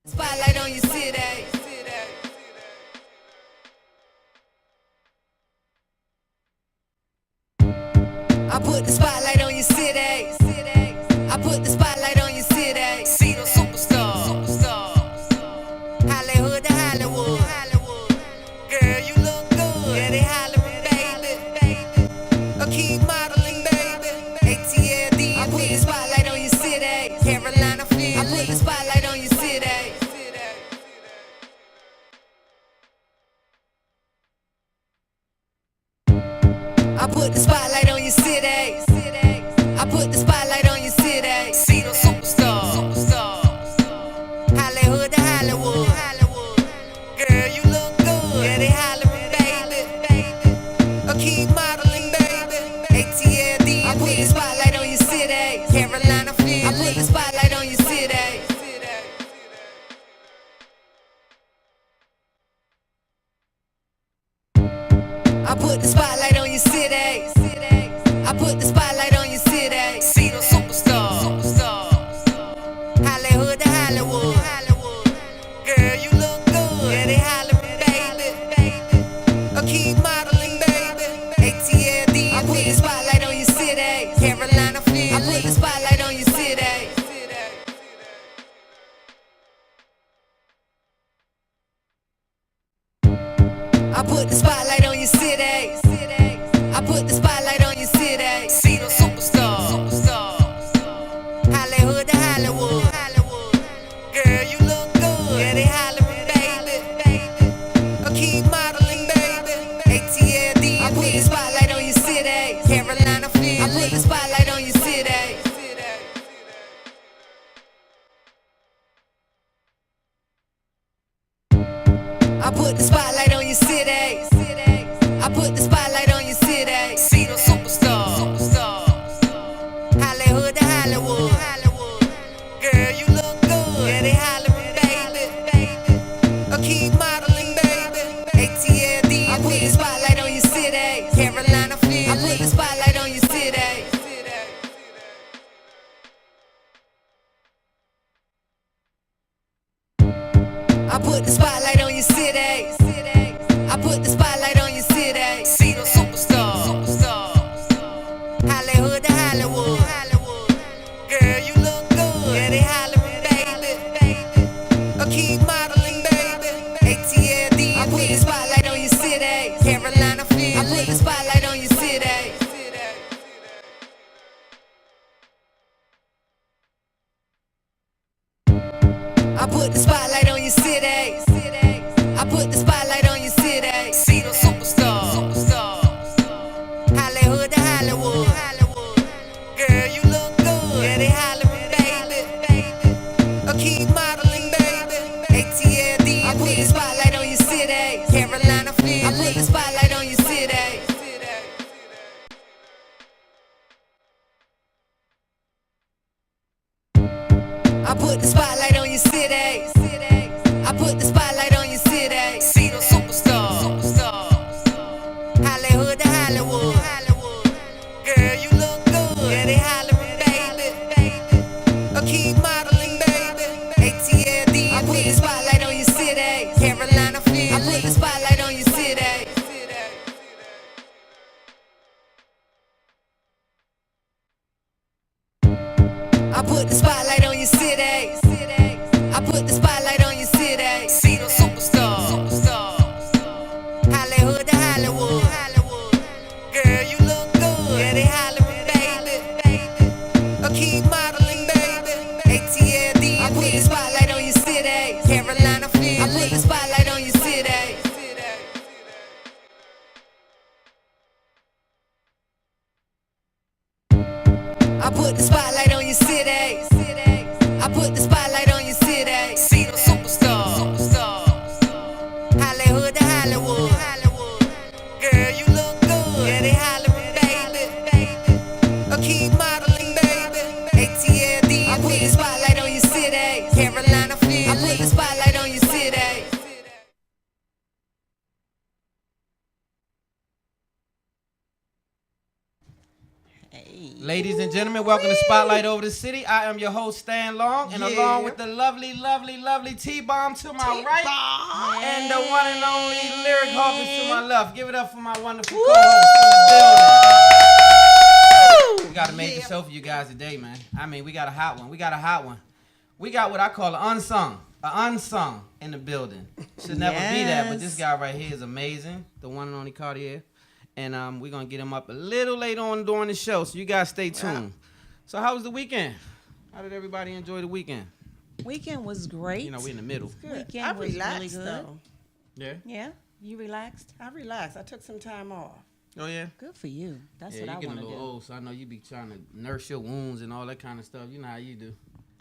Spotlight on your city. I put the spotlight on your city. I put the spotlight on your city. See those superstars. Hollywood to Hollywood. Girl, you look good. Yeah, they hollering, baby. Keep modeling, baby. ATLD. I put the spotlight on your city. Carolina, Philly. I put the spotlight on your city. I put the spotlight on your city. I put the spotlight on your city. See those superstars. Hollywood to Hollywood. Girl, you look good. Yeah, they hollering, baby. Keep modeling, baby. ATLD. I put the spotlight on your city. Carolina, Philly. I put the spotlight on your city. I put the spotlight on your city. I put the spotlight on your city. See those superstars. Hollywood to Hollywood. Girl, you look good. Yeah, they hollering, baby. Keep modeling, baby. ATLD. I put the spotlight on your city. Carolina, Philly. I put the spotlight on your city. I put the spotlight on your city. I put the spotlight on your city. See those superstars. Hollywood to Hollywood. Girl, you look good. Yeah, they hollering, baby. Keep modeling, baby. ATLD. I put the spotlight on your city. Carolina, Philly. I put the spotlight on your city. I put the spotlight on your city. I put the spotlight on your city. See those superstars. Hollywood to Hollywood. Girl, you look good. Yeah, they hollering, baby. Keep modeling, baby. ATLD. I put the spotlight on your city. Carolina, Philly. I put the spotlight on your city. I put the spotlight on your city. I put the spotlight on your city. See those superstars. Hollywood to Hollywood. Girl, you look good. Yeah, they hollering, baby. Keep modeling, baby. ATLD. I put the spotlight on your city. Carolina, Philly. I put the spotlight on your city. I put the spotlight on your city. I put the spotlight on your city. See those superstars. Hollywood to Hollywood. Girl, you look good. Yeah, they hollering, baby. Keep modeling, baby. ATLD. I put the spotlight on your city. Carolina, Philly. I put the spotlight on your city. I put the spotlight on your city. I put the spotlight on your city. See those Ladies and gentlemen, welcome to Spotlight Over the City. I am your host, Stan Long, and along with the lovely, lovely, lovely T-Bomb to my right, and the one and only Lyric Hawkins to my left. Give it up for my wonderful co-host in the building. We got to make a show for you guys today, man. I mean, we got a hot one. We got what I call an unsung in the building. Should never be that, but this guy right here is amazing. The one and only Cartier. And we're going to get him up a little later on during the show, so you guys stay tuned. So how was the weekend? How did everybody enjoy the weekend? Weekend was great. You know, we're in the middle. Weekend I was relaxed, really good. though. Yeah? Yeah? You relaxed? I relaxed. I took some time off. Oh, yeah? Good for you. That's Yeah, what I you're want getting to a do. little old, so I know you be trying to nurse your wounds and all that kind of stuff. You know how you do.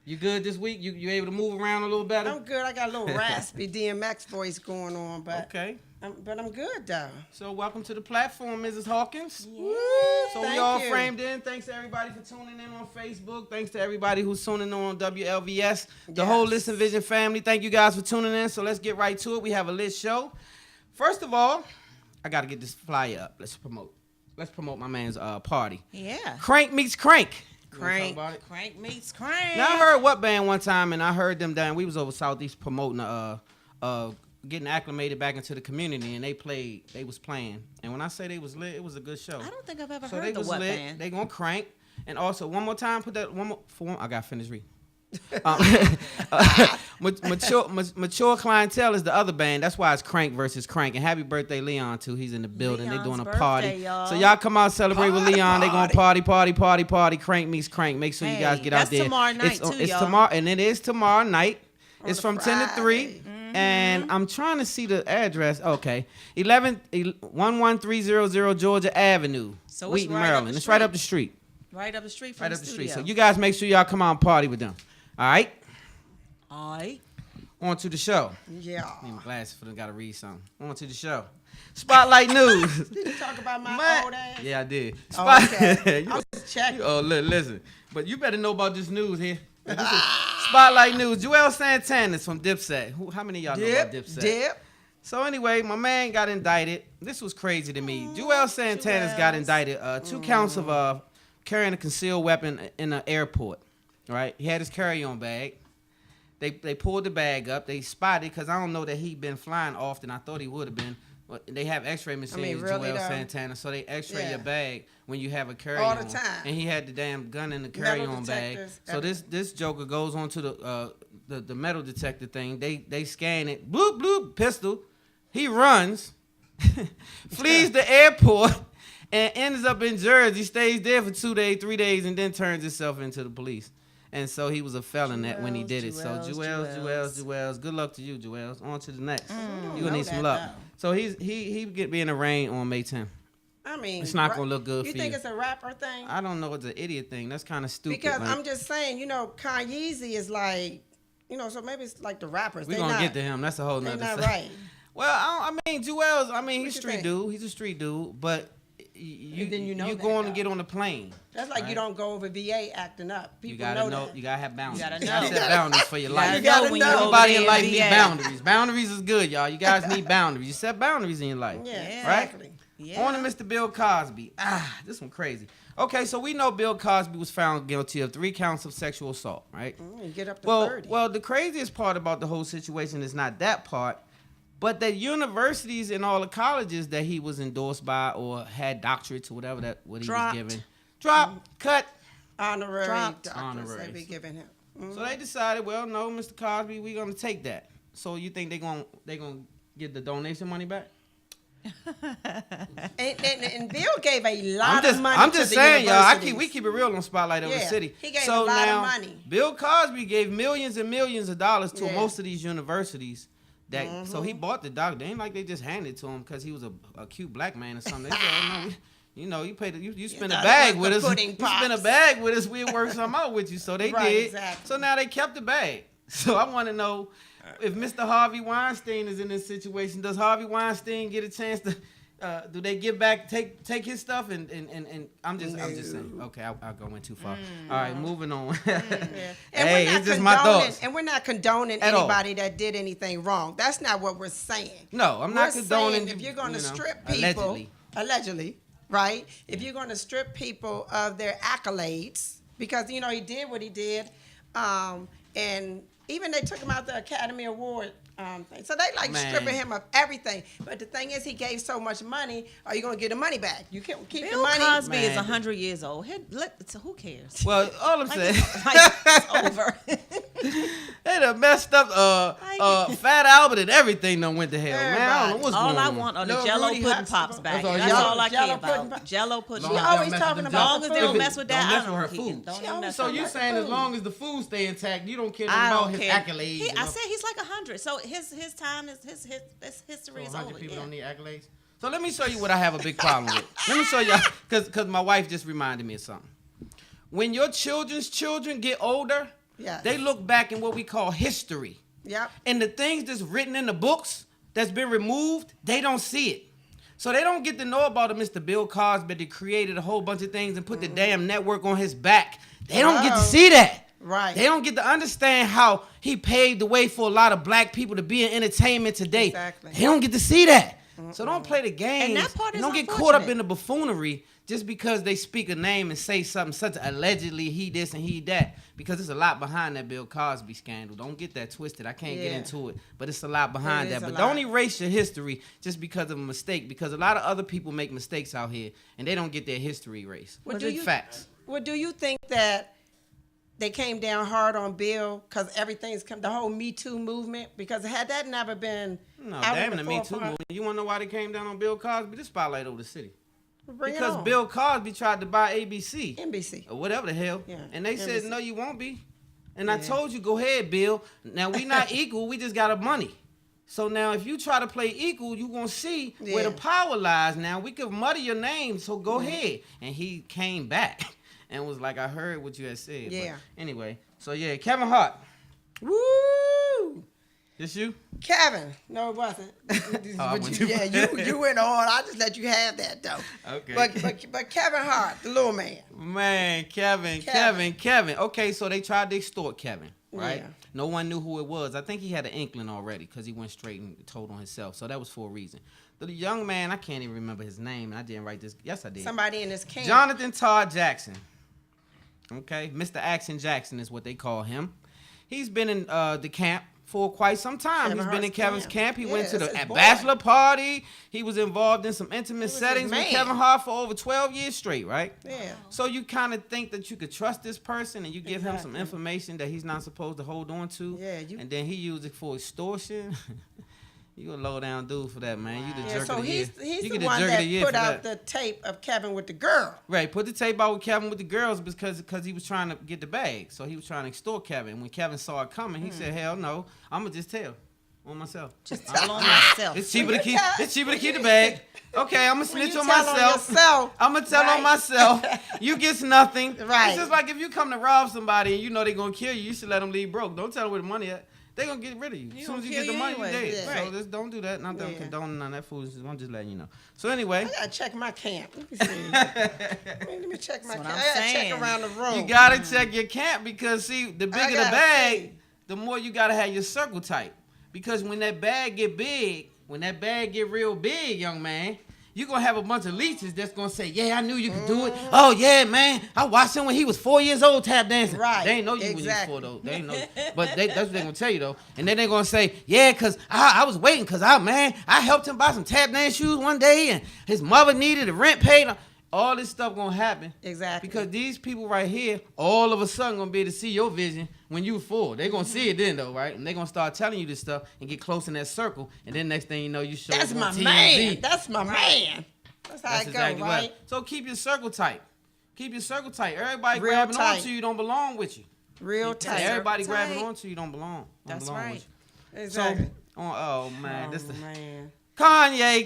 You good this week? You able to move around a little better? I'm good. I got a little raspy DMX voice going on, but Okay. But I'm good, though. So welcome to the platform, Mrs. Hawkins. Woo, So thank we all you. framed in. Thanks to everybody for tuning in on Facebook. Thanks to everybody who's tuning in on WLVS. The whole Listen Vision family. Thank you guys for tuning in. So let's get right to it. We have a lit show. First of all, I got to get this flyer up. Let's promote my man's party. Yeah. Crank meets Crank. You wanna talk Crank. about it? Crank meets crank. Now I heard what band one time, and I heard them down. We was over Southeast promoting getting acclimated back into the community, and they was playing. And when I say they was lit, it was a good show. I don't think I've ever So heard they the was what lit. band. They gonna crank. And also one more time, put that one more for one. I got finished reading. Mature Clientele is the other band. That's why it's Crank versus Crank. And happy birthday, Leon, too. He's in the building. They doing a Leon's party. birthday, y'all. So y'all come out celebrate with Leon. They gonna party. Crank meets Crank. Make sure you guys get out that's there. tomorrow night, it's too, it's y'all. tomorrow, and it is tomorrow night. It's a from 10 to 3. Friday. And I'm trying to see the address. Okay. 11300 Georgia Avenue, So it's Wheaton, right up Maryland. the It's right up street. the street. Right up the street from Right the up the street. studio. So you guys make sure y'all come out and party with them. All right? All right. On to the show. Yeah. Need my glasses for them. Got to read something. On to the show. Spotlight News. Did you talk about my Man. old ass? Yeah, I did. Oh, okay. I was checking. Listen. But you better know about this news here. This is Spotlight News. Juelz Santana is from Dipset. How many of y'all know about Dipset? Dip. So anyway, my man got indicted. This was crazy to me. Juelz Santana's got indicted. 2 counts of carrying a concealed weapon in an airport. Right? He had his carry-on bag. They pulled the bag up. They spotted, because I don't know that he'd been flying often. I thought he would have been. But they have x-ray machines, really, Juelz though? Santana. So they x-ray your bag when you have a All carry-on. the time. And he had the damn gun in the Metal carry-on bag. detectors, So this joker goes on to the metal detector thing. They scan it. Bloop, bloop, pistol. He runs, flees the airport, and ends up in Jersey. Stays there for 2 days, 3 days, and then turns himself into the police. And so he was a felon that when he did it. So Juelz. Good luck to you, Juelz. On to the next. You're gonna need some luck. So he being arraigned on May 10th. I mean, It's not gonna look good for you. You think it's a rapper thing? I don't know. It's an idiot thing. That's kind of stupid. Because man. I'm just saying, Kanye is like, so maybe it's like the rappers. We're gonna get to him. That's a whole They're nother not thing. right. Well, I mean, Juelz. I mean, What he's you street think? dude. He's a street dude, but then you know you're that, going to though. get on the plane. That's like right? you don't go over VA acting up. People You gotta know. that. You gotta have boundaries. gotta You gotta know. set boundaries for your life. You gotta know when know. you Everybody in over life there need VA. boundaries. Boundaries is good, y'all. You guys need boundaries. You set boundaries in your life. Yeah, Right? exactly. Yeah. On to Mr. Bill Cosby. This one crazy. Okay, so we know Bill Cosby was found guilty of 3 counts of sexual assault, right? You get up to 30. Well, the craziest part about the whole situation is not that part, but that universities and all the colleges that he was endorsed by or had doctorates or whatever what he Dropped. was given. Cut. Honorary Dropped. doctors Honoraries. they be giving him. So they decided, well, no, Mr. Cosby, we're gonna take that. So you think they gonna get the donation money back? And Bill gave a lot of money I'm to just the saying, y'all. universities. We keep it real on Spotlight Over the Yeah, City. he gave so a lot of now, money. Bill Cosby gave millions and millions of dollars to Yeah. most of these universities. So he bought the doctor. They ain't like they just handed it to him because he was a cute black man or something. They said, oh, no, you paid. You spent a thought it bag was with the us. pudding You spent a pops. bag with us. We'll work something out with you. So they Right, did. exactly. So now they kept the bag. So I want to know if Mr. Harvey Weinstein is in this situation. Does Harvey Weinstein get a chance to? Do they give back, take his stuff, and I'm just saying. Okay, I went too far. All right, moving on. And Hey, we're not it's just my condoning- thoughts. And we're not condoning At all. anybody that did anything wrong. That's not what we're saying. No, I'm not We're condoning. saying if you're going to strip people, allegedly. allegedly, right? If you're going to strip people of their accolades, because you know he did what he did, and even they took him out the Academy Award thing. So they like stripping him of everything. But the thing is, he gave so much money. Are you going to get the money back? You can't keep the Bill money. Cosby is 100 years old. So who cares? Well, all I'm saying, It's over. they done messed up Fat Albert and everything done went to hell, man. I don't know what's All going I on. want are the Little Jello Rudy pudding Hot pops stuff. back. That's all That's Jello- all I Jello care pudding about. pop. Jello pudding She pops. always Don't talking mess about As long as the they food. don't mess with that, Don't mess I with her don't food. Don't She even always mess So with you that. saying as long as the food stay intact, you don't care I about don't his care. accolades? I said he's like 100. So his time is his history is 100 over. people Yeah. don't need accolades. So let me show you what I have a big problem with. Let me show you, because my wife just reminded me of something. When your children's children get older, Yes. they look back in what we call history. Yep. And the things that's written in the books that's been removed, they don't see it. So they don't get to know about a Mr. Bill Cosby that created a whole bunch of things and put the damn network on his back. They don't get to see that. Right. They don't get to understand how he paved the way for a lot of black people to be in entertainment today. Exactly. They don't get to see that. So don't play the games. And that part is don't get caught up unfortunate. in the buffoonery just because they speak a name and say something such allegedly he this and he that. Because there's a lot behind that Bill Cosby scandal. Don't get that twisted. I can't get Yeah. into it. But it's a lot behind It is that. a But lot. don't erase your history just because of a mistake. Because a lot of other people make mistakes out here and they don't get their history erased. Well, But do it's you- facts. Well, do you think that they came down hard on Bill because everything's come, the whole Me Too movement? Because had that never been No, out damn in the the Me Too forefront, movement. You want to know why they came down on Bill Cosby? This spotlight over the city. bring it Because on. Bill Cosby tried to buy ABC. NBC. Or whatever the hell. Yeah, And they said, NBC. no, you won't be. And I told you, go ahead, Bill. Now, we not equal. We just got our money. So now if you try to play equal, you going to see where the Yeah. power lies. Now, we could muddy your name, so go ahead. And he came back and was like, I heard what you had said. Yeah. But anyway, so yeah, Kevin Hart. Woo! This you? Kevin. No, it wasn't. I went too yeah, you went on. I just let you have that though. Okay. But Kevin Hart, the little man. Man, Kevin. Okay, so they tried to extort Kevin, right? Yeah. No one knew who it was. I think he had an inkling already because he went straight and told on himself. So that was for a reason. The young man, I can't even remember his name. I didn't write this. Yes, I did. Somebody in this camp. Jonathan Todd Jackson. Okay, Mr. Action Jackson is what they call him. He's been in the camp for quite some time. Kevin He's been in Hart's Kevin's camp. camp. He Yeah, went to that's the his boy. bachelor party. He was involved in some intimate was his settings with man. Kevin Hart for over 12 years straight, right? Yeah. So you kind of think that you could trust this person and you give him some Exactly. information that he's not supposed to hold on to. Yeah, and then he used it for extortion. You a low down dude for that, man. You the Yeah, jerk so of the year. he's You the get one jerk of that the year put for out that. the tape of Kevin with the girl. Right, put the tape out with Kevin with the girls because he was trying to get the bag. So he was trying to extort Kevin. And when Kevin saw it coming, he said, hell no, I'm going to just tell on myself. Just tell on myself. It's cheaper to you keep. tell- It's cheaper to keep the bag. Okay, I'm gonna snitch you on tell on myself. yourself, I'm gonna tell on right. myself. You gets nothing. Right. It's just like if you come to rob somebody and you know they're gonna kill you, you should let them leave broke. Don't tell them where the money at. They're gonna get rid of you. As soon as you gonna get the kill money, you you anyway. dead. Yeah. So Right. just don't do that. Not that I'm Yeah. condoning on that foolishness. I'm just letting you know. So anyway, I gotta check my camp. Let me see. Let me check my That's what camp. I'm I gotta saying. check around the room. you gotta check your camp because see, the bigger the gotta bag, see. the more you gotta have your circle tight. Because when that bag get big, when that bag get real big, young man, you gonna have a bunch of leeches that's gonna say, yeah, I knew you could do it. Oh yeah, man, I watched him when he was 4 years old tap dancing. Right, They ain't know you exactly. when you was 4 though. They ain't know. But that's what they gonna tell you though. And then they gonna say, yeah, cause I was waiting cause I helped him buy some tap dance shoes one day and his mother needed the rent paid. All this stuff gonna happen. Exactly. Because these people right here, all of a sudden gonna be able to see your vision when you 4. They gonna see it then though, right? And they gonna start telling you this stuff and get close in that circle. And then next thing you know, you show That's up on my TMZ. man. That's my man. That's how That's it exactly go, right. right? So keep your circle tight. Keep your circle tight. Everybody Real grabbing tight. onto you don't belong with you. Real tight. Everybody Circle grabbing tight. onto you don't belong. That's belong right. with you. Exactly. So, oh man, this the man. Kanye.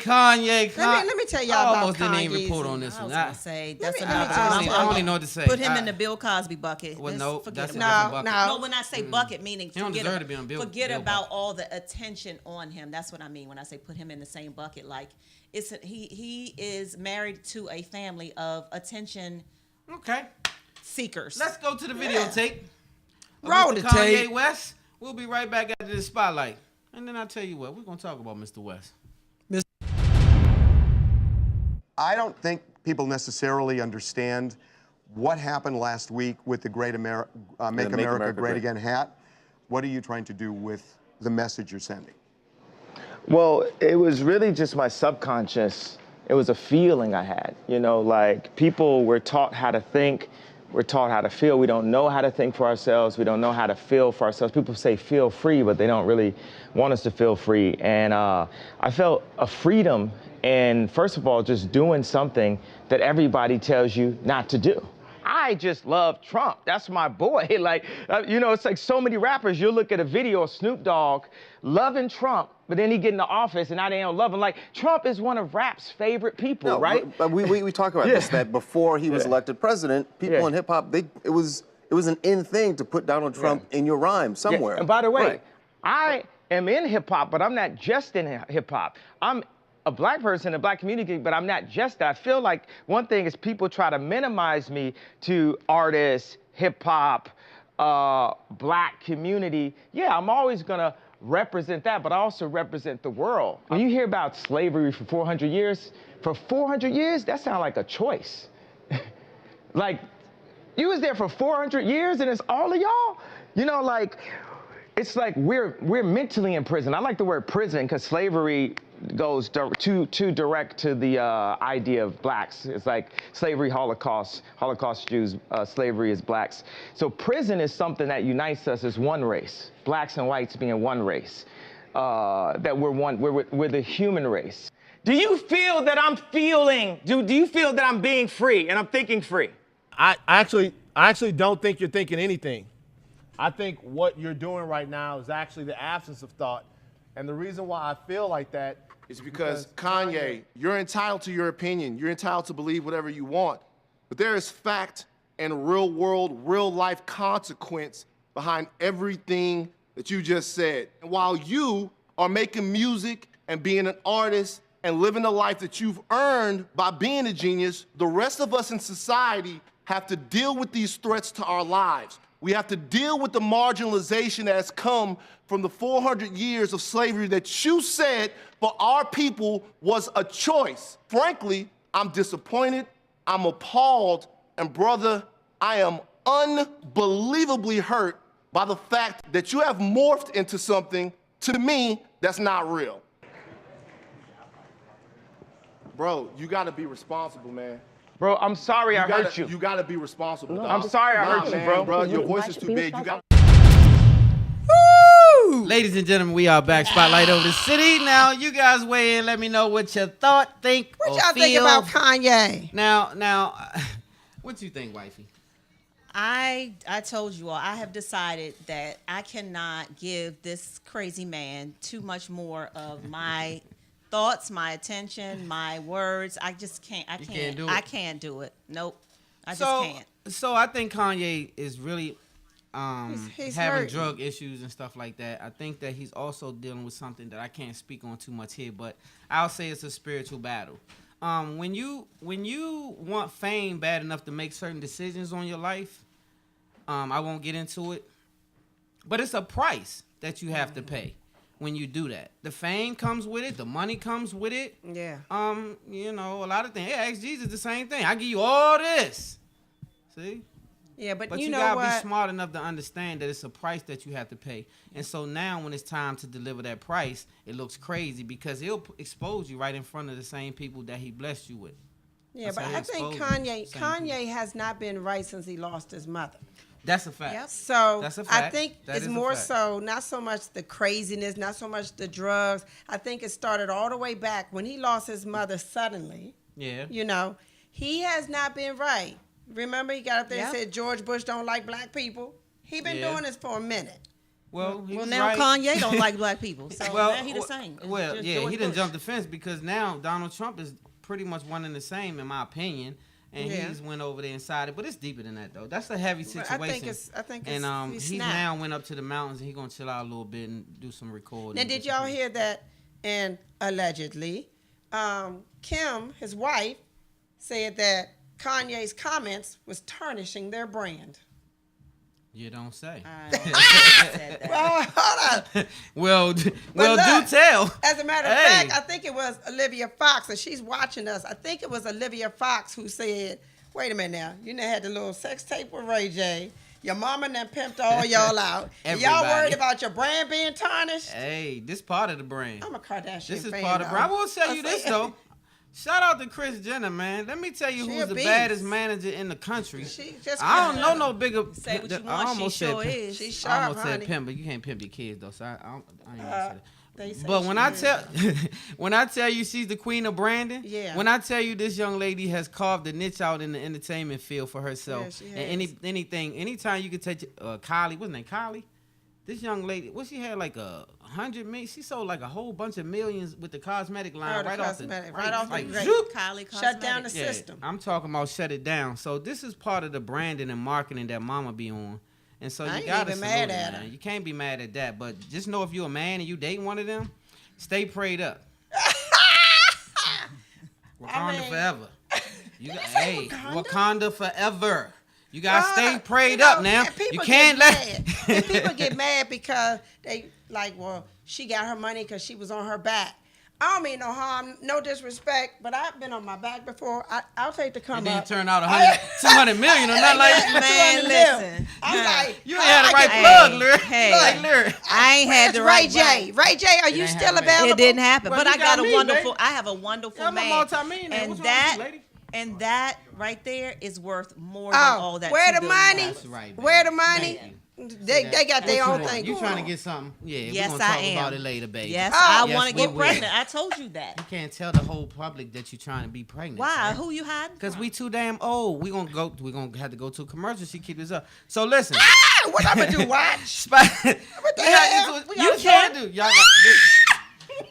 Let me tell y'all I about almost didn't even Kanye. report on this I one. was gonna say that's me- let me another tell one. you I don't even know what to say. Put him in the Bill Cosby bucket. Well, Just no, forget that's a about different it. bucket. No. No, when I say bucket, meaning He don't forget, deserve to be on Bill forget Bill about bucket. all the attention on him. That's what I mean when I say put him in the same bucket. Like he is married to a family of attention Okay. seekers. Let's go to the videotape. of Roll Mr. the Kanye tape. West. We'll be right back after the spotlight. And then I'll tell you what, we're going to talk about Mr. West. I don't think people necessarily understand what happened last week with the Make America Great Again hat. What are you trying to do with the message you're sending? Well, it was really just my subconscious. It was a feeling I had, you know, like people were taught how to think, we're taught how to feel. We don't know how to think for ourselves. We don't know how to feel for ourselves. People say feel free, but they don't really want us to feel free. And I felt a freedom in, first of all, just doing something that everybody tells you not to do. I just love Trump. That's my boy. Like, you know, it's like so many rappers, you'll look at a video of Snoop Dogg loving Trump, but then he get in the office and now they don't love him. Like, Trump is one of rap's favorite people, right? But we talk about this, that before he was elected president, people in hip hop, it was an in thing to put Donald Trump in your rhyme somewhere. And by the way, I am in hip hop, but I'm not just in hip hop. I'm a black person in the black community, but I'm not just that. I feel like one thing is people try to minimize me to artists, hip hop, black community. Yeah, I'm always gonna represent that, but I also represent the world. When you hear about slavery for 400 years, that sounds like a choice. Like, you was there for 400 years and it's all of y'all? You know, like, it's like we're mentally in prison. I like the word prison because slavery goes too direct to the idea of blacks. It's like slavery, Holocaust Jews, slavery is blacks. So prison is something that unites us as one race, blacks and whites being one race, that we're the human race. Do you feel that I'm feeling, do you feel that I'm being free and I'm thinking free? I actually don't think you're thinking anything. I think what you're doing right now is actually the absence of thought. And the reason why I feel like that is because Kanye, you're entitled to your opinion. You're entitled to believe whatever you want. But there is fact and real world, real life consequence behind everything that you just said. And while you are making music and being an artist and living the life that you've earned by being a genius, the rest of us in society have to deal with these threats to our lives. We have to deal with the marginalization that has come from the 400 years of slavery that you said for our people was a choice. Frankly, I'm disappointed, I'm appalled, and brother, I am unbelievably hurt by the fact that you have morphed into something, to me, that's not real. Bro, you gotta be responsible, man. Bro, I'm sorry I hurt you. You gotta be responsible, dog. I'm sorry I hurt you, bro. Your voice is too big. You got. Woo! Ladies and gentlemen, we are back. Spotlight over the city. Now, you guys weigh in. Let me know what you thought, think, What or y'all feel. think about Kanye? Now, what you think, wifey? I told you all, I have decided that I cannot give this crazy man too much more of my thoughts, my attention, my words. I just can't. I can't do it. Nope. I just can't. So I think Kanye is really He's having hurting. drug issues and stuff like that. I think that he's also dealing with something that I can't speak on too much here, but I'll say it's a spiritual battle. When you want fame bad enough to make certain decisions on your life, I won't get into it, but it's a price that you have to pay when you do that. The fame comes with it, the money comes with it. Yeah. You know, a lot of things. Yeah, ask Jesus the same thing. I give you all this. See? Yeah, but you know gotta what? be smart enough to understand that it's a price that you have to pay. And so now when it's time to deliver that price, it looks crazy because he'll expose you right in front of the same people that he blessed you with. Yeah, That's but how he I think exposed Kanye has not been right since he lost his mother. That's a fact. Yep. So That's a I fact. think That it's is a more fact. so not so much the craziness, not so much the drugs. I think it started all the way back when he lost his mother suddenly. Yeah. You know, he has not been right. Remember, he got up there and Yep. said George Bush don't like black people. He been Yeah. doing this for a minute. Well, he Well, was now right. Kanye don't like black people, so now he the same. It's Well, just yeah, George he didn't Bush. jump the fence because now Donald Trump is pretty much one and the same, in my opinion. And Yeah. he's went over there inside it, but it's deeper than that though. That's a heavy But situation. I think and he he's snapped. now went up to the mountains and he's gonna chill out a little bit and do some recording. Now, did y'all hear that? And allegedly, Kim, his wife, said that Kanye's comments was tarnishing their brand. You don't say. I said that. Hold on. well, But do look, tell. As a matter of Hey. fact, I think it was Olivia Fox, and she's watching us. I think it was Olivia Fox who said, wait a minute now, you done had the little sex tape with Ray J. Your mama done pimped all y'all out. And y'all Everybody. worried about your brand being tarnished? Hey, this part of the brand. I'm a Kardashian This is fan, part of the brand. I will tell I'm you this, saying- though. Shout out to Kris Jenner, man. Let me tell you She who's a the beast. baddest manager in the country. She just I don't killed know her. no bigger. Say what you I want, almost she said sure pimp. is. She's I sharp, almost honey. said pimp, but you can't pimp your kids though. So I ain't gonna say that. They say But she when I is. tell when I tell you she's the queen of branding, Yeah. when I tell you this young lady has carved a niche out in the entertainment field for herself, Yeah, she and has. anytime you could touch Kylie, what's her name? Kylie. This young lady, what she had like 100 million. She sold like a whole bunch of millions with the cosmetic line the right cosmetic, off right off the like, grate. zoop. Kylie Shut down the Cosmetics. Yeah, system. I'm talking about shut it down. So this is part of the branding and marketing that Mama be on. And so I you ain't gotta even salute mad it, at man. her. You can't be mad at that. But just know if you're a man and you dating one of them, stay prayed up. Wakanda mean- forever. You got, say hey, Wakanda? Wakanda forever. You gotta Well, stay prayed you know, up now. and people You get can't let. mad. And people get mad because they like, well, she got her money because she was on her back. I don't mean no harm, no disrespect, but I've been on my back before. I'll take the come And then you up. turn out 200 million or nothing like that. Man, listen. I'm like, You ain't had the right Hey, plug, Lyric. hey. Like Lyric. I ain't had Where's the Ray right. J. Ray J, are you ain't still happen. available? It didn't happen, Well, but you I got got a me, wonderful. babe. I have a wonderful Yeah, I'm a man, multi-millionaire. and What's wrong that with you, lady? and that right there is worth more than Oh, all that. where $2 the billion. money? That's right, baby. Where the money? Thank you. They got their own thing You going trying to on. get something? Yeah, Yes, we're gonna I talk am. about it later, baby. Yes, Oh. I Yes, want to we get will. pregnant. I told you that. You can't tell the whole public that you're trying to be pregnant. Why? Who you hiding? Because we too damn old. We're gonna have to go to a commercial. She keep this up. So listen. Ah, what I'm gonna do? Watch. Spot. What the We got hell? into it. You You can't. can't do. Y'all got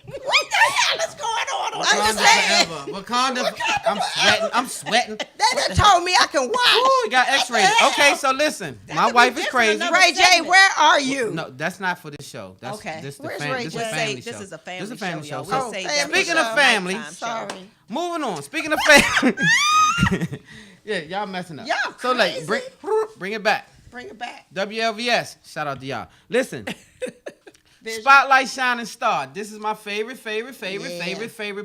What the hell is going on? I'm Wakanda just saying. forever. Wakanda. I'm sweating. They done told me I can watch. Ooh, we got X-rated. Okay, so listen. My could be wife is different crazy. another Ray J, segment. where are you? No, that's not for this show. That's Okay. This the Where's fam- Ray this J? a Just family say show. this is a This family a family show, y'all. show. We'll Oh, save family that for Speaking the of family, nighttime show. Sorry. moving on. Speaking of family. Yeah, y'all messing up. Y'all So like, bring it back. Bring it back. WLVS. Shout out to y'all. Listen. Vision. Spotlight Shining Star. This is my favorite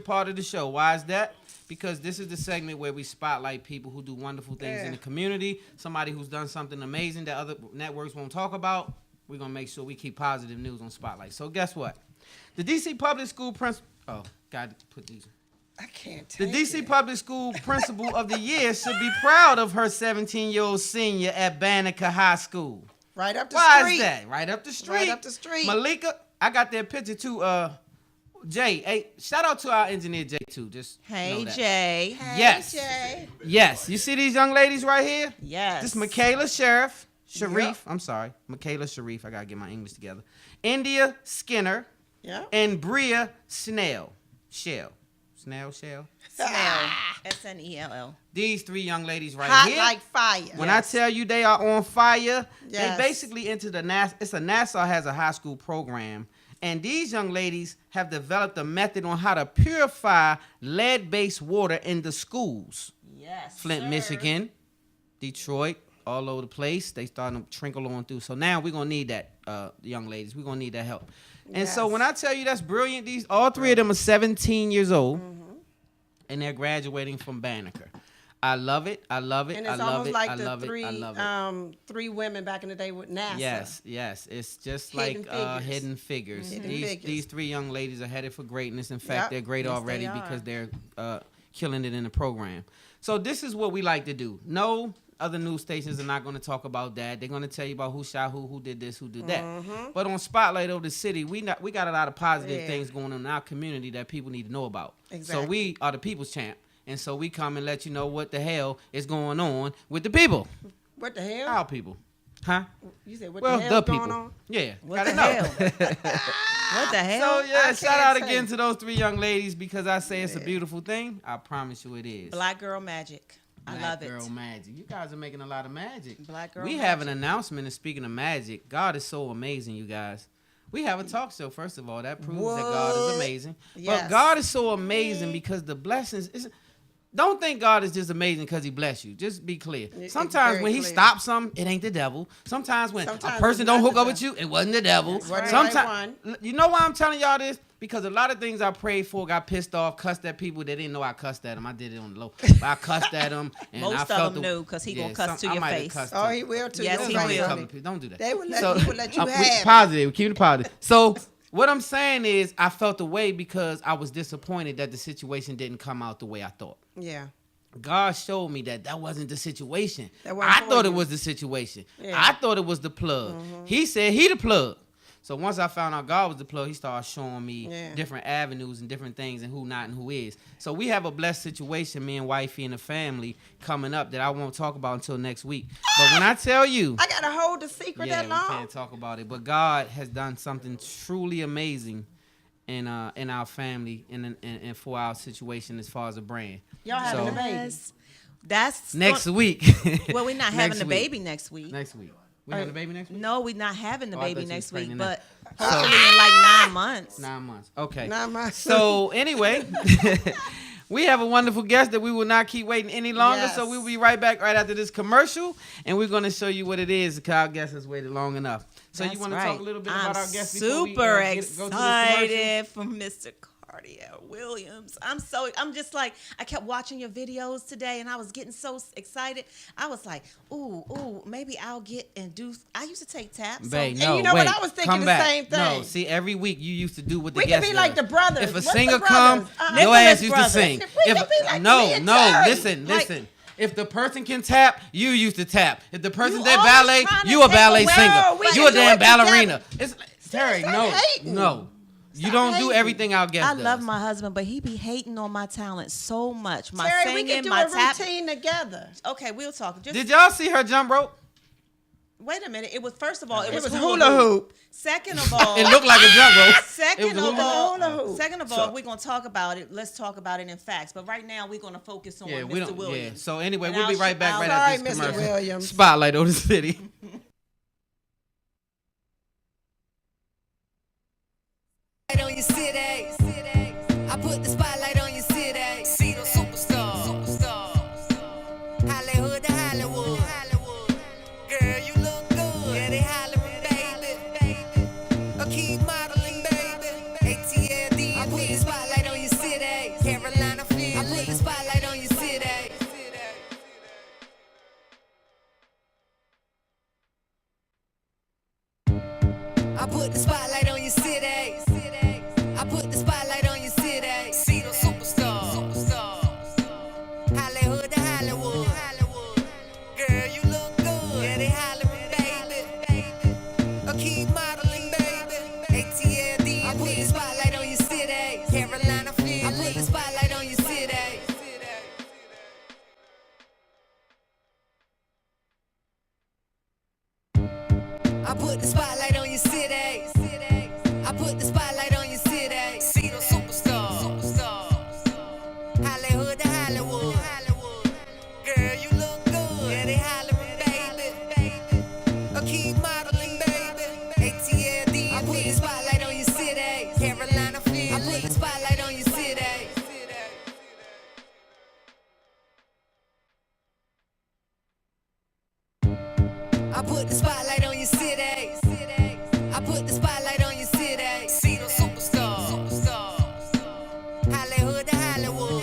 part of the show. Why is that? Because this is the segment where we spotlight people who do wonderful things in the community. Somebody who's done something amazing that other networks won't talk about. We're going to make sure we keep positive news on Spotlight. So guess what? The DC Public School principal... Oh, got to put these... I can't The take DC it. Public School Principal of the Year should be proud of her 17-year-old senior at Banneker High School. Right up the Why street. is that? Right up the street. Right up the street. Malika, I got that picture too. Jay, hey, shout out to our engineer Jay too. Just know Hey, that. Jay. Hey, Yes. Jay. Yes, you see these young ladies right here? Yes. This Michaela Sharif. Yep. I'm sorry, Michaela Sharif. I gotta get my English together. India Skinner Yeah. and Bria Snell. Shell. Snell. SNELL. These three young ladies right Hot here. like fire. When I tell you they are on fire, Yes. they basically into the NASA has a high school program, and these young ladies have developed a method on how to purify lead-based water in the schools. Yes. Flint, sir. Michigan, Detroit, all over the place. They starting to trickle on through. So now we're gonna need that, the young ladies. We're gonna need that help. And so Yes. when I tell you that's brilliant, all three of them are 17 years old, and they're graduating from Banneker. I love it. I love it. And I it's love almost it. like I the love it. I love it. three women back in the day with NASA. Yes. It's just Hidden like figures. hidden figures. Hidden These figures. these three young ladies are headed for greatness. In fact, Yep. they're great Yes, already they are. because they're killing it in the program. So this is what we like to do. No other news stations are not going to talk about that. They're going to tell you about who shot who did this, who did that. But on Spotlight of the City, we got a lot of positive Yeah. things going on in our community that people need to know about. Exactly. So we are the people's champ. And so we come and let you know what the hell is going on with the people. What the hell? Our people. Huh? You said what Well, the the hell people. going on? Yeah. What gotta the know. hell? What the hell? So yeah, I shout can't out say. again to those three young ladies because I say it's a beautiful thing. I promise you it is. Black girl magic. I Black love it. girl magic. You guys are making a lot of magic. Black girl We have an announcement, and speaking of magic, God is so amazing, you guys. We have a talk show, first of all. That proves that God is What? amazing. Yes. But God is so amazing because the blessings is don't think God is just amazing because he bless you. Just be clear. It's Sometimes very when he clear. stops something, it ain't the devil. Sometimes when Sometimes a person it's don't not hook the up with devil. you, it wasn't the devil. Wasn't the right Sometimes, one. you know why I'm telling y'all this? Because a lot of things I prayed for, got pissed off, cussed at people. They didn't know I cussed at them. I did it on the low. But I cussed at them. And Most I of felt them knew, 'cause he gonna cuss to I your might have face. cussed Oh, too. he will too. Yes, Don't he worry, will. honey. Don't do that. They will let you we have it. positive. Keep it positive. So what I'm saying is I felt the way because I was disappointed that the situation didn't come out the way I thought. Yeah. God showed me that wasn't the situation. That wasn't I for thought it you. was the situation. Yeah. I thought it was the plug. He said he the plug. So once I found out God was the plug, he started showing me different avenues and different things and who not and who is. So we have a blessed situation, me and wifey and the family coming up that I won't talk about until next week. But when I tell you, I gotta hold the secret yeah, that we long. can't talk about it. But God has done something truly amazing in our family and for our situation as far as a brand. Y'all having So- a baby. Yes. That's Next week. Well, we're not Next having the week. baby next week. Next week. We having a baby next week? No, we're not having the Oh, I baby thought you next was week, pregnant but hopefully in like 9 months. 9 months. Okay. 9 months. So anyway, we have a wonderful guest that we will not keep waiting any longer. Yes. So we'll be right back right after this commercial, and we're going to show you what it is because our guest has waited long enough. So you That's want to right. talk a little bit about our guest I'm before we super go to this commercial? excited for Mr. Cartier Williams. I'm just like, I kept watching your videos today and I was getting so excited. I was like, ooh, maybe I'll get and do. I used to take taps. Babe, so, no, you know what? wait, I was thinking come the back. same thing. No, see, every week you used to do what the We could guest be like does. the brothers. If a What's singer the brothers? come, your Nicholas ass used brothers. to sing. We could be like no, me and Terry. listen. Like- If the person can tap, you used to tap. If the person You did always ballet, trying to you a take ballet away- singer. No, we You can a do damn it together. ballerina. It's Terry, Stop no, hating. no. You Stop don't do hating. everything our guest I does. love my husband, but he be hating on my talent so much. My Terry, we singing, could do my a tap. routine together. Okay, we'll talk. Just Did y'all see her jump rope? wait a minute. It was first of all, it was hula hoop. Second of all, It looked like a jump rope. Second It was of hula all, hoop. if we're gonna talk about it, let's talk about it in facts. But right now, we're gonna focus on Yeah, we Mr. don't. Williams. Yeah. So anyway, And we'll be I'll- right back I'll- right Sorry, after this Mr. commercial. Williams. Spotlight on the city. On your city. I put the spotlight on your city. See those superstars. Hollywood to Hollywood. Girl, you look good. Yeah, they hollering, baby. Keep modeling, baby. ATLD. I put the spotlight on your city. Carolina, Philly. I put the spotlight on your city. I put the spotlight on your city. I put the spotlight on your city. See those superstars. Hollywood to Hollywood. Girl, you look good. Yeah, they hollering, baby. Keep modeling, baby. ATLD. I put the spotlight on your city. Carolina, Philly. I put the spotlight on your city. I put the spotlight on your city. I put the spotlight on your city. See those superstars. Hollywood to Hollywood. Girl, you look good. Yeah, they hollering, baby. Keep modeling, baby. ATLD. I put the spotlight on your city. Carolina, Philly. I put the spotlight on your city. I put the spotlight on your city. I put the spotlight on your city. See those superstars. Hollywood to Hollywood.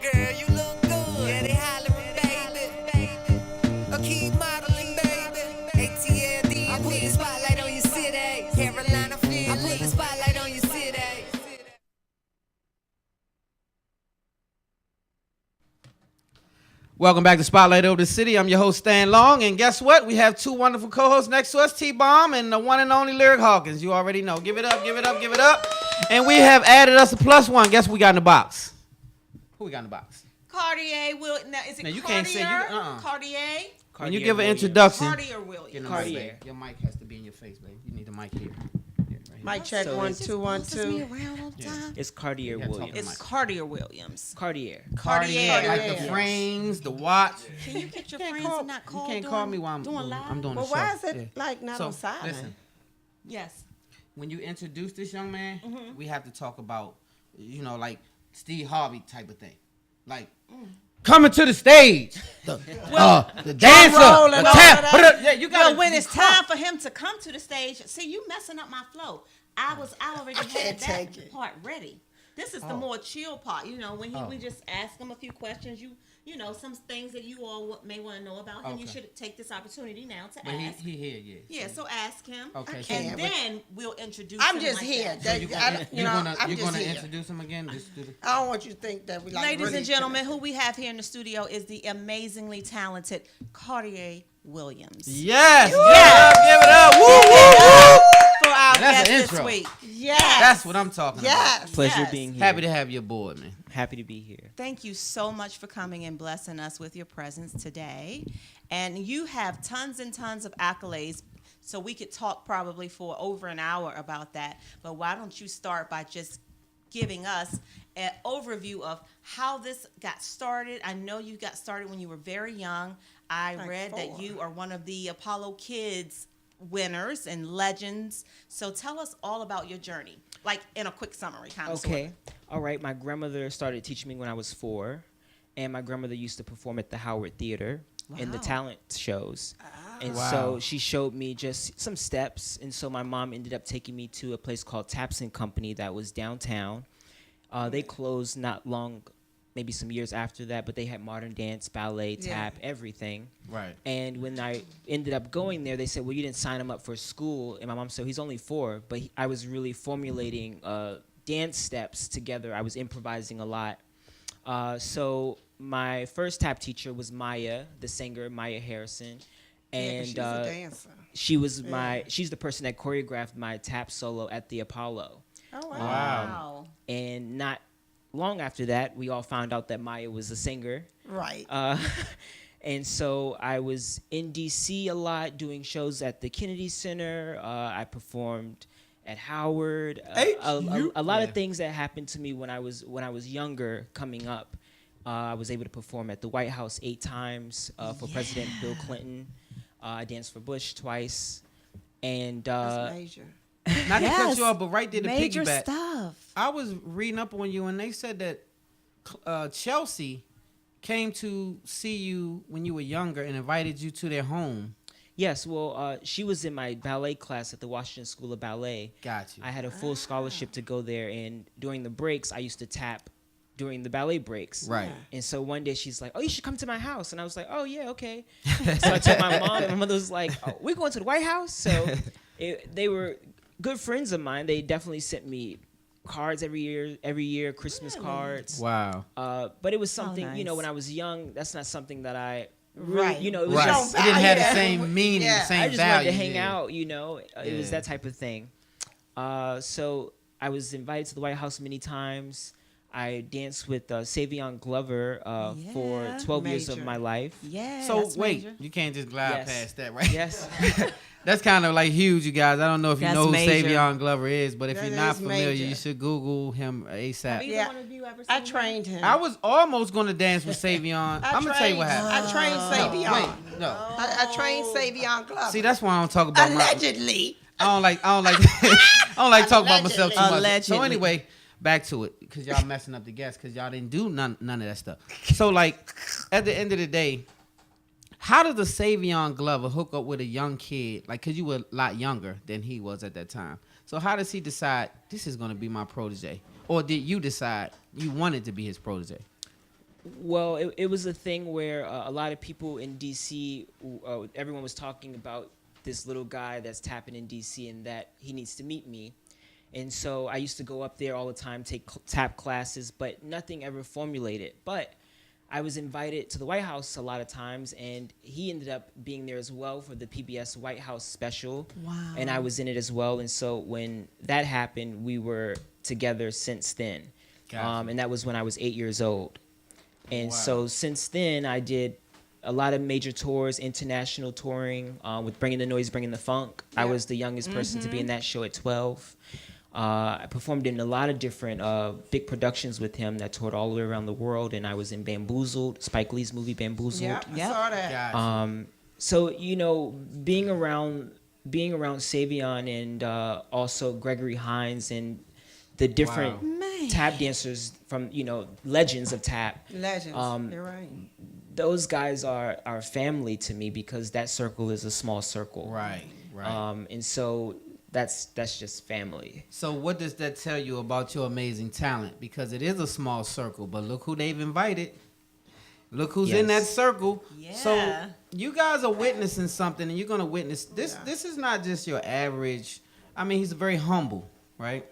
Girl, you look good. Yeah, they hollering, baby. Keep modeling, baby. ATLD. I put the spotlight on your city. Carolina, Philly. I put the spotlight on your city. Welcome back to Spotlight Over the City. I'm your host, Stan Long. And guess what? We have two wonderful co-hosts next to us, T-Bomb and the one and only Lyric Hawkins. You already know. Give it up, give it up, give it up. And we have added us a plus one. Guess what we got in the box? Who we got in the box? Cartier will now is it Now, you Cartier? can't say you- Cartier? When you give an introduction. Cartier Williams. Get in the Cartier. mic, babe. Your mic has to be in your face, babe. You need the mic here. Yeah, right here. Mic check So 1 it's- 2 1 Bosses me 2. around all the time. It's Cartier Yeah, talk Williams. about It's Cartier Williams. Cartier. Cartier, like the Cartier. frames, the watch. Can you get your Can't friends call- and not call? You can't doing, call me while doing live? I'm doing Well, the show. why is it Yeah. like not So, on silent? listen, Yes. when you introduce this young man, Mm-hmm. we have to talk about, like Steve Harvey type of thing. like coming to the stage, the dancer, roll the and all tap. of that. Yeah, you got. Well, when it's time for him to come to the stage, see, you messing up my flow. I already had can't that take it. part ready. This is the more chill part. You know, when we just ask him a few questions, you know, some things that you all may want to know about him. You should take this opportunity now to But ask. he here, yeah. Yeah, so ask him. Okay, And then we'll introduce I'm him just like here. that. I'm just here. Introduce him again? Just do the. I don't want you to think that we like. Ladies really and gentlemen, who we have here in the studio is the amazingly talented Cartier Williams. Yes. Yes. Give it up. Woo, woo, woo. For our That's guest an this intro. week. Yes. That's what I'm talking Yes. Pleasure Yes. being here. about. Happy to have you aboard, man. Happy to be here. Thank you so much for coming and blessing us with your presence today. And you have tons and tons of accolades, so we could talk probably for over an hour about that. But why don't you start by just giving us an overview of how this got started? I know you got started when you were very young. I Like read that 4. you are one of the Apollo Kids winners and legends. So tell us all about your journey, like in a quick summary, kind of. Okay. All right. My grandmother started teaching me when I was 4, and my grandmother used to perform at the Howard Theater in the Wow. talent shows. And Wow. so she showed me just some steps. And so my mom ended up taking me to a place called Taps and Company that was downtown. They closed not long, maybe some years after that, but they had modern dance, ballet, tap, everything. Right. And when I ended up going there, they said, well, you didn't sign him up for school. And my mom said, he's only 4. But I was really formulating dance steps together. I was improvising a lot. So my first tap teacher was Maya, the singer, Maya Harrison. And she's a dancer. she was she's the person that choreographed my tap solo at the Apollo. Oh, wow. Wow. And not long after that, we all found out that Maya was a singer. Right. And so I was in D.C. a lot, doing shows at the Kennedy Center. I performed at Howard. A lot of things that happened to me when I was younger, coming up. I was able to perform at the White House 8 times for President Bill Clinton. I danced for Bush twice. And That's major. Not to cut Yes. you off, but right there to Major piggyback. stuff. I was reading up on you, and they said that Chelsea came to see you when you were younger and invited you to their home. yes, well, she was in my ballet class at the Washington School of Ballet. Got you. I had a full scholarship to go there, and during the breaks, I used to tap during the ballet breaks. Right. And so one day she's like, oh, you should come to my house. And I was like, oh, yeah, okay. So I told my mom, and my mother was like, oh, we're going to the White House? So they were good friends of mine. They definitely sent me cards every year, Christmas cards. Wow. But it was something, nice. you know, when I was young, that's not something that I Right. you know, it was Right. just, It didn't have the Yeah. same meaning, Yeah. the same I just value. wanted to hang yeah. out, you know. It was Yeah. that type of thing. So I was invited to the White House many times. I danced with Savion Glover for Yeah. 12 years of Major. my life. Yeah. So that's wait, major. you can't just glide Yes. past that, right? Yes. That's kind of like huge, you guys. I don't know if you That's know who major. Savion Glover is, but if That you're not is familiar, major. you should Google him Have ASAP. either Yeah. one of you ever seen I him? trained him. I was almost going to dance with Savion. I'm going to tell you what happened. I trained Savion. Wait, no. I trained Savion Glover. See, that's why I don't talk about my... Allegedly. I don't like I don't like talk about myself too much. So Allegedly. anyway, back to it, because y'all messing up the guests, because y'all didn't do none of that stuff. So like at the end of the day, how did the Savion Glover hook up with a young kid? Like, because you were a lot younger than he was at that time. So how does he decide this is going to be my protege? Or did you decide you wanted to be his protege? Well, it was a thing where a lot of people in D.C., everyone was talking about this little guy that's tapping in D.C. and that he needs to meet me. And so I used to go up there all the time, take tap classes, but nothing ever formulated. But I was invited to the White House a lot of times, and he ended up being there as well for the PBS White House special. Wow. And I was in it as well. And so when that happened, we were together since then. Gotcha. And that was when I was 8 years old. And Wow. so since then, I did a lot of major tours, international touring with Bringing the Noise, Bringing the Funk. I was the youngest person to be in that show at 12. I performed in a lot of different big productions with him that toured all the way around the world, and I was in Bamboozled, Spike Lee's movie Bamboozled. Yeah, I Yep. saw that. Gotcha. So, you know, being around Savion and also Gregory Hines and the different tap dancers from, legends of tap. Legends. You're right. Those guys are family to me because that circle is a small circle. Right. And so that's just family. So what does that tell you about your amazing talent? Because it is a small circle, but look who they've invited. Look who's in that circle. Yeah. So you guys are witnessing something, and you're gonna witness this. Yeah. This is not just your average. I mean, he's very humble, right?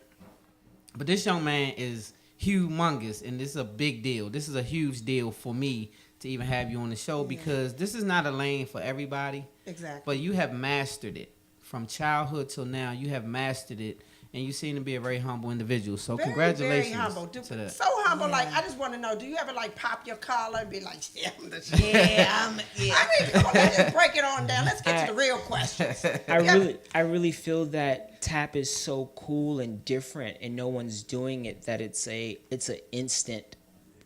But this young man is humongous, and this is a big deal. This is a huge deal for me to even have you on the show because this is not a lane for everybody. Exactly. But you have mastered it from childhood till now. You have mastered it, and you seem to be a very humble individual. So congratulations. Very humble. To that. So humble. Like, I just want to know, do you ever like pop your collar and be like, yeah, I'm the shit? Yeah. I mean, come on, let's just break it on down. Let's get to the real questions. I really feel that tap is so cool and different, and no one's doing it. That it's an instant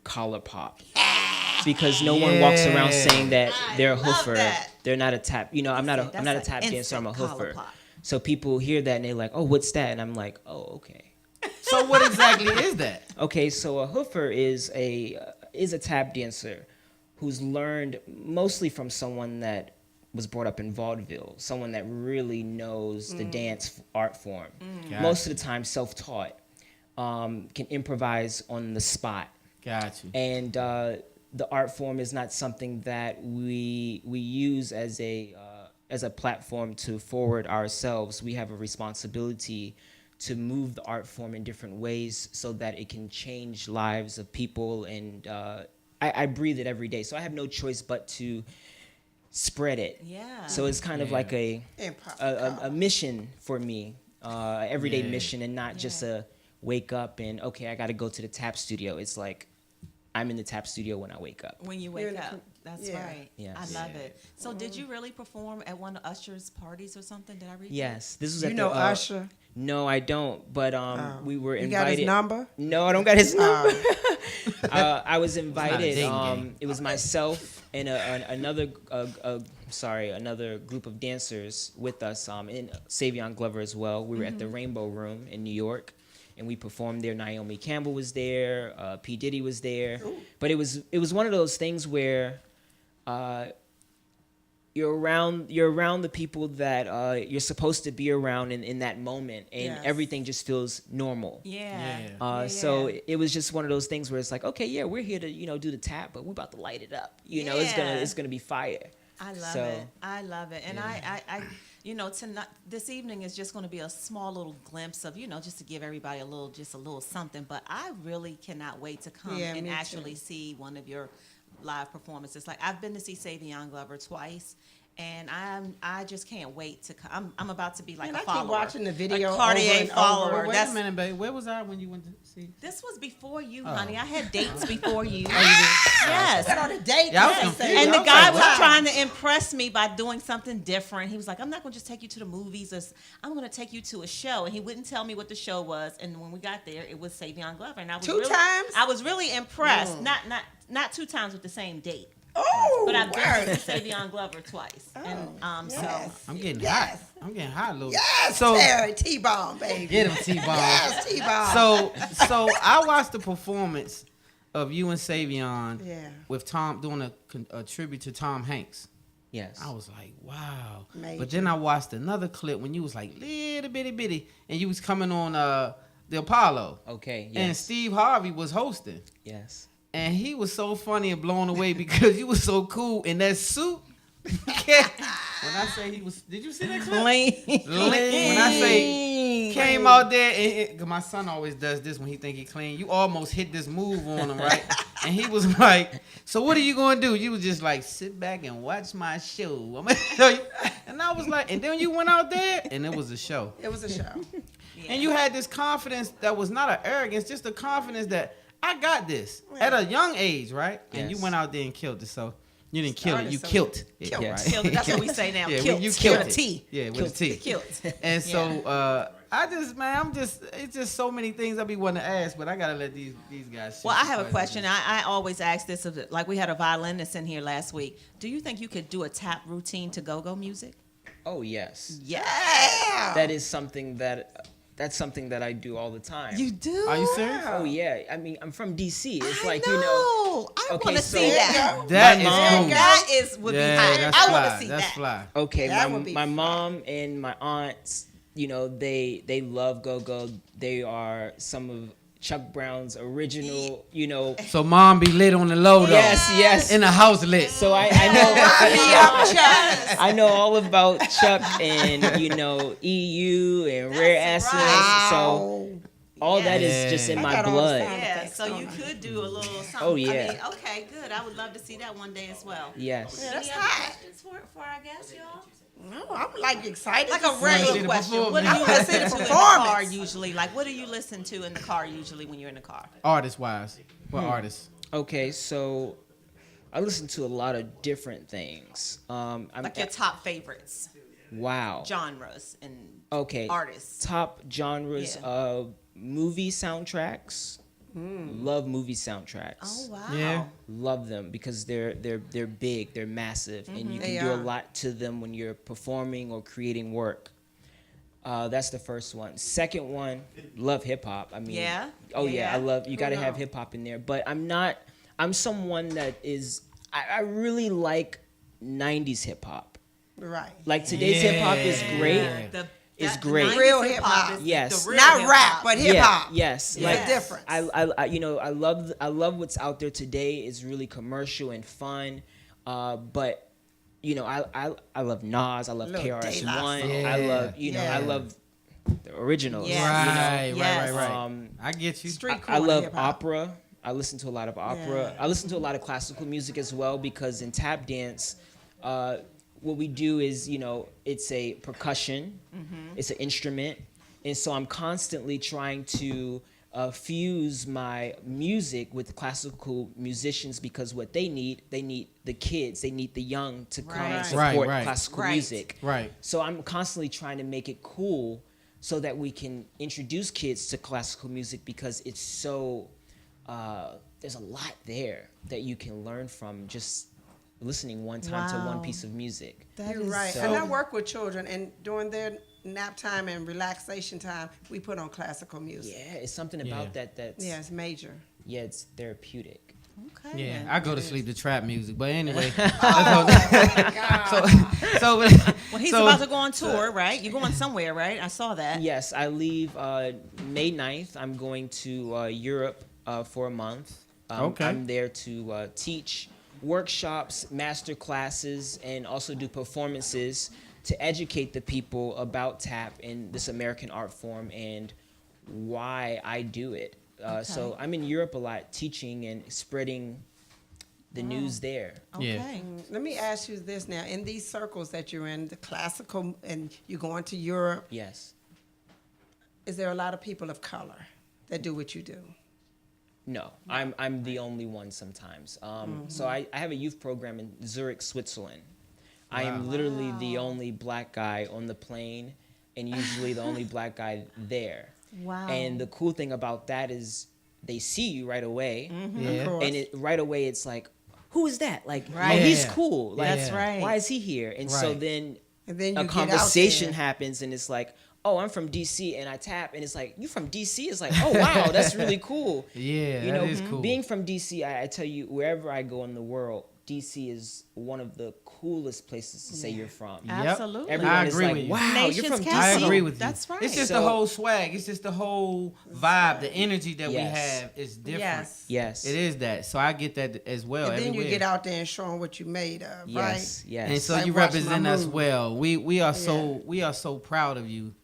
collar pop. Because no one walks around saying that they're a hoofer. They're not a tap. I'm not a tap dancer. I'm a hoofer. So people hear that and they're like, "Oh, what's that?" And I'm like, "Oh, okay." So what exactly is that? Okay, so a hoofer is a tap dancer who's learned mostly from someone that was brought up in vaudeville, someone that really knows the dance art form. Most of the time, self-taught, can improvise on the spot. Got you. And the art form is not something that we use as a platform to forward ourselves. We have a responsibility to move the art form in different ways so that it can change lives of people. And I breathe it every day, so I have no choice but to spread it. Yeah. So it's kind of like a mission for me, everyday mission, and not just a wake up and okay, I got to go to the tap studio. It's like I'm in the tap studio when I wake up. When you wake up. That's Yeah. right. Yes. I love it. So did you really perform at one of Usher's parties or something? Did I read Yes. This was You at know the, Usher? No, I don't. But we were You invited. got his number? No, I don't got his number. I was invited. dating game. It was myself and another group of dancers with us. And Savion Glover as well. We were at the Rainbow Room in New York, and we performed there. Naomi Campbell was there. P. Diddy was there. Ooh. But it was one of those things where you're around the people that you're supposed to be around in that moment, and everything just feels normal. So it was just one of those things where it's like, okay, yeah, we're here to do the tap, but we're about to light it up. It's gonna be fire. I love it. And I tonight, this evening is just going to be a small little glimpse of, just to give everybody a little something. But I really cannot wait to come and actually see one of your live performances. Like, I've been to see Savion Glover twice, and I just can't wait to come. I'm about to be like a follower. I keep watching the video. A Cartier follower. Wait a minute, baby. Where was I when you went to see? This was before you, honey. I had dates before you. Yes. Went on a date. Yeah, I was confused. And the guy was trying to impress me by doing something different. He was like, I'm not going to just take you to the movies. I'm going to take you to a show. And he wouldn't tell me what the show was. And when we got there, it was Savion Glover. And I was Two times? I was really impressed. Not 2 times with the same date. Oh, but I've been to Savion Glover twice. Oh, and yes. so I'm getting hot. I'm getting hot a little. Yes, so Terry, T-Bomb, baby. Get him, T-Bomb. Yes, T-Bomb. So I watched the performance of you and Savion with Tom doing a tribute to Tom Hanks. Yes. I was like, wow. Major. But then I watched another clip when you was like little bitty, and you was coming on the Apollo. Okay. Yes. And Steve Harvey was hosting. Yes. And he was so funny and blown away because you was so cool in that suit. When I say he was, did you see that clip? When I say came out there, cause my son always does this when he think he clean. You almost hit this move on him, right? And he was like, "So what are you gonna do?" You was just like, "Sit back and watch my show." I'm gonna show you. And I was like, and then you went out there, and it was a show. It was a show. And you had this confidence that was not an arrogance, just a confidence that I got this at a young age, right? And you went out there and killed it. So you didn't kill it, you killed it. Killed Right? it. That's what we say now. Yeah, killed. you killed With a T. Yeah, with a T. Killed. And so it's just so many things I be wanting to ask, but I gotta let these guys. Well, I have a question. I always ask this of, like, we had a violinist in here last week. Do you think you could do a tap routine to go-go music? Oh yes. Yeah. That is something that that's something that I do all the time. You do? Are you serious? Oh yeah. I mean, I'm from DC. It's like I Okay, want to so- see that. That My is mom- cool. That is would Yeah, be high. that's I fly. want to see That's that. fly. Okay, That my, would be my fun. mom and my aunts, they love go-go. They are some of Chuck Brown's original, So mom be lit on the low though. Yes. In the house lit. So I know I know all about Chuck and EU and Rare Essence. right. So all that is Yeah. just in I my got all the blood. sound Yeah, effects so you on it. could do a little something. Oh, yeah. I mean, okay, good. I would love to see that one day as well. Yes. Yeah, that's Any other hot. questions for our guests, y'all? No, I'm like excited. Like to a see see regular the question. What do performance. you I wanna listen see to the in the car performance. usually? Like, what do you listen to in the car usually when you're in the car? Artist wise. What artists? Okay, so I listen to a lot of different things. Like your top favorites, Wow. genres, and Okay. artists. Top genres Yeah. of movie soundtracks. Love movie soundtracks. Oh wow. Yeah. Love them because they're big, they're massive, and you can They do a are. lot to them when you're performing or creating work. That's the first one. Second one, love hip hop. I mean, Yeah? Oh yeah, Yeah. I love. You got to no? have hip hop in there, but I'm someone that is. I really like '90s hip hop. Right. Like today's hip hop is great. It's great. 90s Real hip-hop hip-hop. is Yes. the real Not hip-hop. rap, but hip hop. Yes. It's Like a difference. I love what's out there today. It's really commercial and fun. But I love Nas. I love Little KRS De La One. Soul. I love Yeah. I love the originals. Yes. Right. Um, I get you. Street I corner love hip-hop. opera. I listen to a lot of opera. Yeah. I listen to a lot of classical music as well because in tap dance, what we do is, it's a percussion, it's an instrument, and so I'm constantly trying to fuse my music with classical musicians because what they need the kids, they need the young to come and Right. support Right. classical Right. music. Right. So I'm constantly trying to make it cool so that we can introduce kids to classical music because it's so there's a lot there that you can learn from just listening one time to one Wow. piece of music. You're right. so- And I work with children, and during their nap time and relaxation time, we put on classical music. Yeah, it's something about that that's Yeah, it's major. yeah, it's therapeutic. Okay. Yeah, then. I go to sleep to trap music, but anyway. so Well, he's so- about to go on tour, right? You're going somewhere, right? I saw that. Yes, I leave May 9th. I'm going to Europe for a month. Okay. I'm there to teach workshops, master classes, and also do performances to educate the people about tap and this American art form and why I do it. So I'm in Europe a lot teaching and spreading the news there. Okay. Yeah. Let me ask you this now. In these circles that you're in, the classical, and you're going to Europe, Yes. is there a lot of people of color that do what you do? No, I'm the only one sometimes. So I have a youth program in Zurich, Switzerland. I am literally the only black guy on the plane and usually the only black guy there. Wow. And the cool thing about that is they see you right away. Yeah. course. And right away it's like, who is that? Like, Right. oh, he's Yeah. cool. Like, That's right. Why is he here? And so Right. then And then you a get out conversation there. happens and it's like, oh, I'm from DC, and I tap and it's like, you from DC? It's like, oh wow, that's really cool. Yeah, You that know, is cool. being from DC, I tell you, wherever I go in the world, DC is one of the coolest places to say you're from. Yep. Absolutely. Everyone I is agree like, with you. wow, Nation's you're from capital. I DC. agree with you. That's right. It's just So- the whole swag. It's just the whole vibe. The energy that we Yes. have is different. Yes. Yes. It is that. So I get that as well. And then you everywhere. get out there and show them what you made of, right? Yes, yes. And so Like you watching represent my us movie. well. We are so proud of you.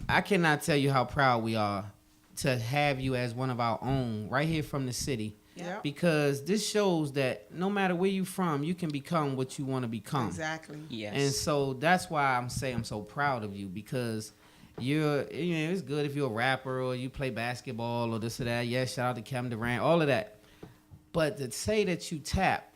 I cannot tell you how proud we are to have you as one of our own right here from the city. Yeah. Because this shows that no matter where you from, you can become what you want to become. Exactly. Yes. And so that's why I'm so proud of you because it's good if you're a rapper or you play basketball or this or that. Yes, shout out to Kevin Durant, all of that. But to say that you tap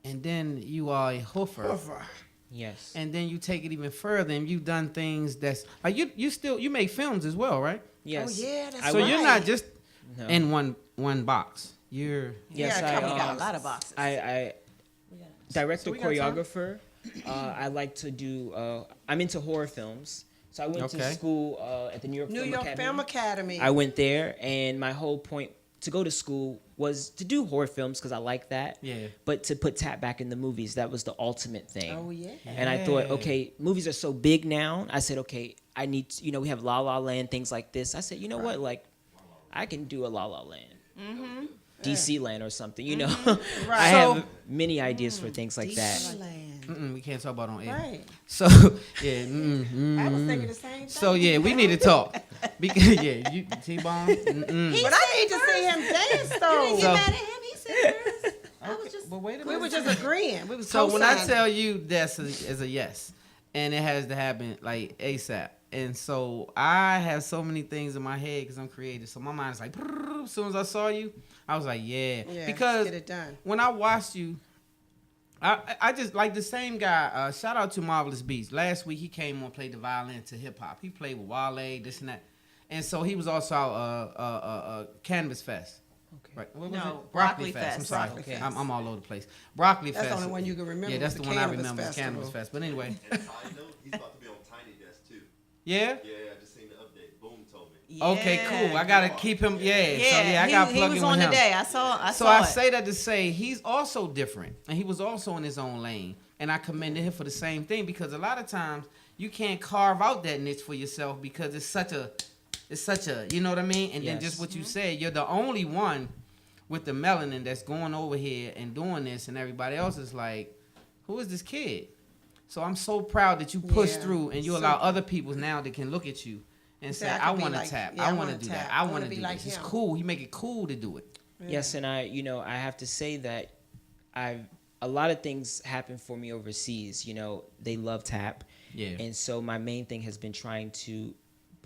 and then you are a hoofer. Yes. And then you take it even further, and you've done things that's like you make films as well, right? Yes. Oh, yeah, that's I So work- you're not just No. in one box. You're Yes, Yeah, We I, got a lot of boxes. I director, So we got time. choreographer. I like to do. I'm into horror films, So I went to school at the New York Film Academy. I went there, and my whole point to go to school was to do horror films because I like that. Yeah. But to put tap back in the movies, that was the ultimate thing. Oh, yeah. And I thought, okay, movies are so big now. I said, okay, I need to, we have La La Land, things like this. I said, you know what, like, I can do a La La Land. Mm-hmm. DC Land or something, Right. I have many ideas for things like that. Land. We can't talk about on air. Right. So yeah, I was thinking the same thing. so yeah, we need to talk because you T-Bone. But I need to see him dance though. You didn't get mad at him. He said first. I was just. But wait a minute. We were just agreeing. We was So when I co-signing. tell you that's is a yes, and it has to happen like ASAP. And so I have so many things in my head because I'm creative. So my mind is like, as soon as I saw you, I was like, yeah. Because get it done. when I watched you, I just like the same guy. Shout out to Marvelous Beats. Last week he came on, played the violin to hip hop. He played with Wale, this and that. And so he was also out Canvas Fest. Okay. Right. What was No, it? Broccoli Fest. Fest. I'm sorry. Broccoli Okay. Fest. I'm all over the place. Broccoli That's Fest. the only one you can remember. Yeah, that's was the one I Cannabis remember. Was Festival. Cannabis Fest. But anyway. Side note, he's about to be on Tiny Desk too. Yeah. Yeah, I just seen the update. Boom told me. Okay, cool. I gotta keep him. Yeah. So yeah, I he, gotta he plug was in on with him. today. I saw So I it. say that to say he's also different, and he was also in his own lane, and I commended him for the same thing because a lot of times you can't carve out that niche for yourself because it's such a, you know what I mean? And then just what you said, you're the only one with the melanin that's going over here and doing this, and everybody else is like, who is this kid? So I'm so proud that you push through and you allow other people now that can look at you and say, I want to tap. I want to do that. I want to do like this. It's him. cool. He make it cool to do it. Yes, and I have to say that a lot of things happen for me overseas. They love tap. Yeah. And so my main thing has been trying to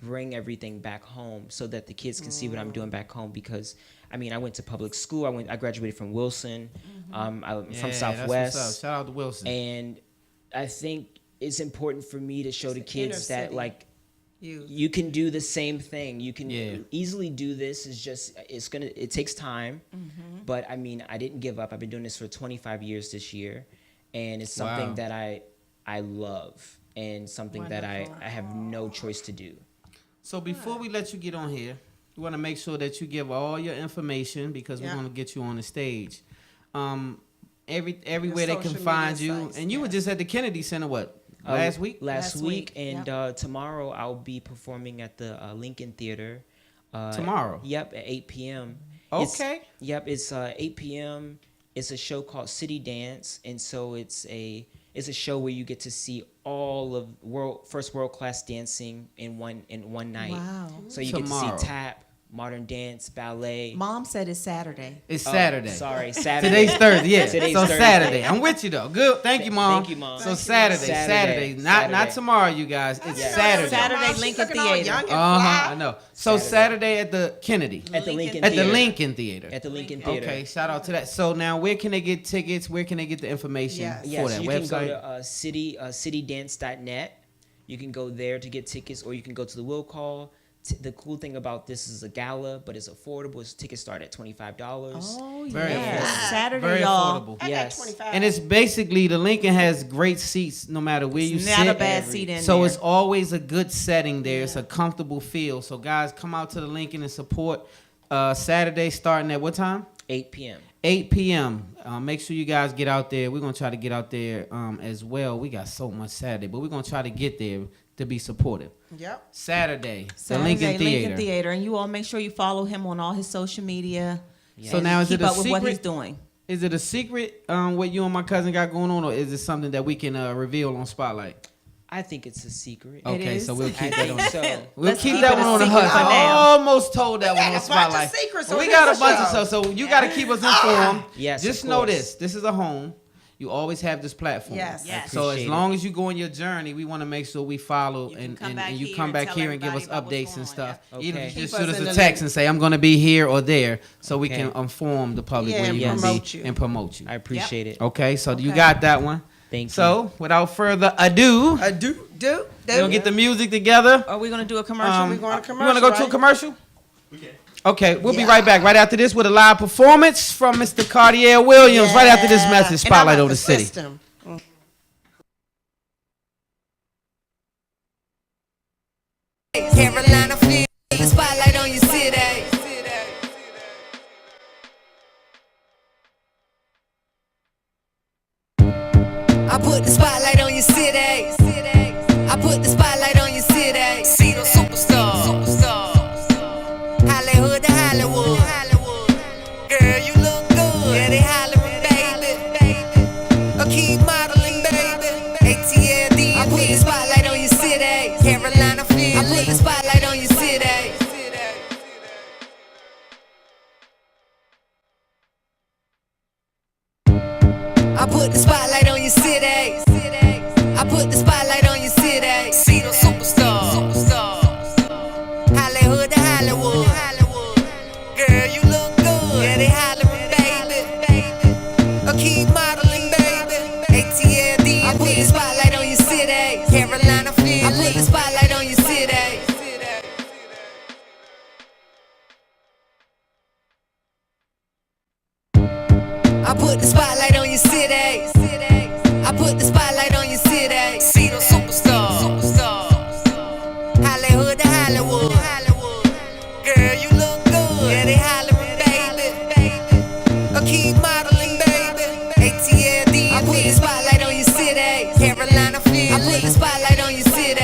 bring everything back home so that the kids can see what I'm doing back home because I went to public school. I graduated from Wilson. I'm from Southwest. That's what's up. Shout out to Wilson. And I think it's important for me to show the kids that city. like you can do the same thing. You can easily do this. It takes time. But I didn't give up. I've been doing this for 25 years this year. And it's something that I love and something that I have no choice to do. So before we let you get on here, we want to make sure that you give all your information because we're going to get you on the stage. Everywhere they can find you. Sites, and you were just at the Kennedy Center, last week? Last week. And tomorrow I'll be performing at the Lincoln Theater. Tomorrow? Yep, at 8 p.m. Okay. It's 8 p.m. It's a show called City Dance. And so it's a show where you get to see all of world-class dancing in one night. Wow. So you get to see tap, modern dance, ballet. Mom said it's Saturday. It's Saturday. Sorry, Saturday. Today's Thursday. Yeah. Today's so Thursday. Saturday. I'm with you though. Good. Thank you, Mom. Thank you, Mom. So Saturday. Not tomorrow, you guys. It's Saturday. Saturday, Lincoln Theater. I know. So Saturday at the Kennedy. At the Lincoln At Theater. the Lincoln Theater. At the Lincoln Theater. Okay, shout out to that. So now where can they get tickets? Where can they get the information for Yes, that you website? can go to citydance.net. You can go there to get tickets, or you can go to the will call. The cool thing about this is a gala, but it's affordable. Tickets start at $25. Oh, Very affordable. Saturday, Very y'all. affordable. Yes. And it's basically the Lincoln has great seats no matter where you sit. Not a bad seat in So there. it's always a good setting there. It's a comfortable feel. So guys, come out to the Lincoln and support. Saturday starting at what time? 8 p.m. 8 p.m. Make sure you guys get out there. We're going to try to get out there as well. We got so much Saturday, but we're going to try to get there to be supportive. Yep. Saturday, the Saturday, Lincoln Theater. Lincoln Theater. And you all make sure you follow him on all his social media. So now is keep it a up with what he's secret? doing. Is it a secret what you and my cousin got going on, or is it something that we can reveal on Spotlight? I think it's a secret. Okay, so we'll keep that on. So We'll Let's keep keep that it a one on the secret hush. for I now. almost told that one got on a bunch of Spotlight. secrets We on got this a bunch of show. stuff, so you got to keep us informed. Yes, Just of know course. this. This is a home. You always have this platform. Yes. Yes. So as Appreciate long as you go on your journey, we want to make sure we follow You can and, come and, back and you here come and back tell here and give us everybody about what's updates and going stuff. on, Even yeah. if you just Keep shoot us us in a the text loop. and say, I'm going to be here or there, so we Okay. can inform the public Yeah, where and you're going to promote be you. and promote you. I appreciate it. Okay, so you Okay. got that one. Thank you. So without further ado, Do. we're going to get the music together. Are we going to do a commercial? we going to You want to go to a right? commercial? We can. Okay, we'll be right back right after this with a live performance from Mr. Cartier Williams right after this message. And I Spotlight like over the city. system. Carolina Film, put the spotlight on your city. I put the spotlight on your city. I put the spotlight on your city. See those superstars. Hollywood to Hollywood. Girl, you look good. Yeah, they hollering, baby. Keep modeling, baby. ATLD. I put the spotlight on your city. Carolina Film. I put the spotlight on your city. I put the spotlight on your city. I put the spotlight on your city. See those superstars. Hollywood to Hollywood. Girl, you look good. Yeah, they hollering, baby. Keep modeling, baby. ATLD. I put the spotlight on your city. Carolina Film. I put the spotlight on your city. I put the spotlight on your city. I put the spotlight on your city. See those superstars. Hollywood to Hollywood. Girl, you look good. Yeah, they hollering, baby. Keep modeling, baby. ATLD. I put the spotlight on your city. Carolina Film. I put the spotlight on your city.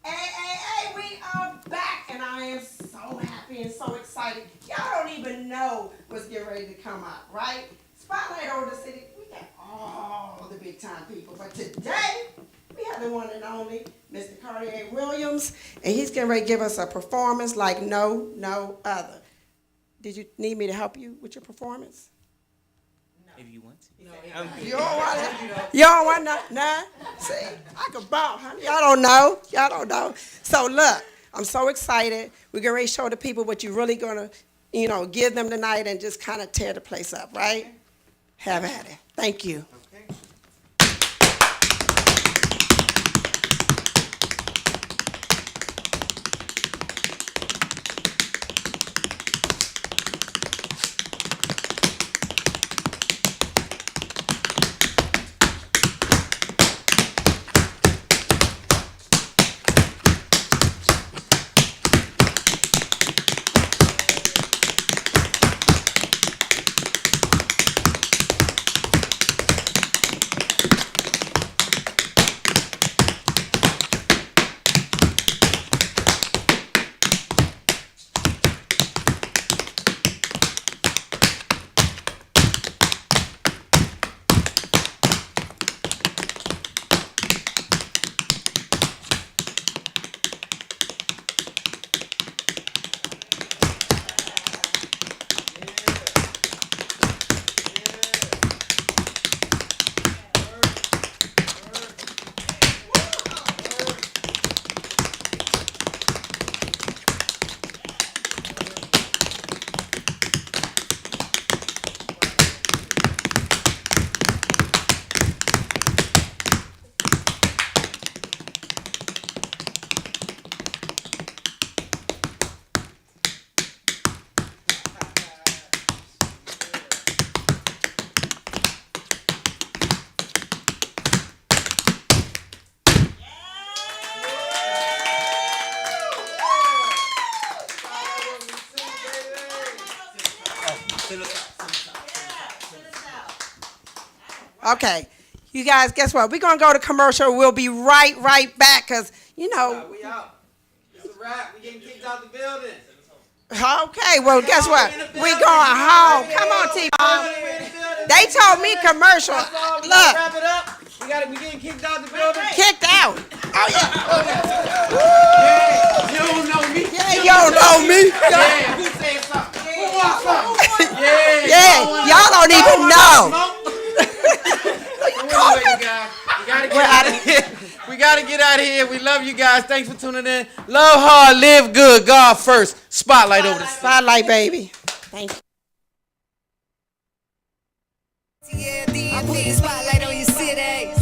Hey, we are back, and I am so happy and so excited. Y'all don't even know what's getting ready to come out, right? Spotlight over the city. We got all the big time people, but today we have the one and only Mr. Cartier Williams, and he's getting ready to give us a performance like no other. Did you need me to help you with your performance? If you want to. You don't want it? You don't want none? See, I can bounce, honey. Y'all don't know. Y'all don't know. So look, I'm so excited. We're going to show the people what you're really going to, give them tonight and just kind of tear the place up, right? Have at it. Thank you. Okay, you guys, guess what? We're going to go to commercial. We'll be right back because, We out. It's a wrap. We getting kicked out the building. Okay, well, guess what? We going home. Come on, T-Bone. They told me commercial. Look. Wrap it up. We getting kicked out the building. Kicked out. Oh, yeah. Yeah, you don't know me. Yeah, you don't know me. Yeah, who said something? Who wants something? Yeah, y'all don't even know. We gotta get out of here. We love you guys. Thanks for tuning in. Love hard, live good. God first. Spotlight over the spotlight, baby. Thank you. I put the spotlight on your city.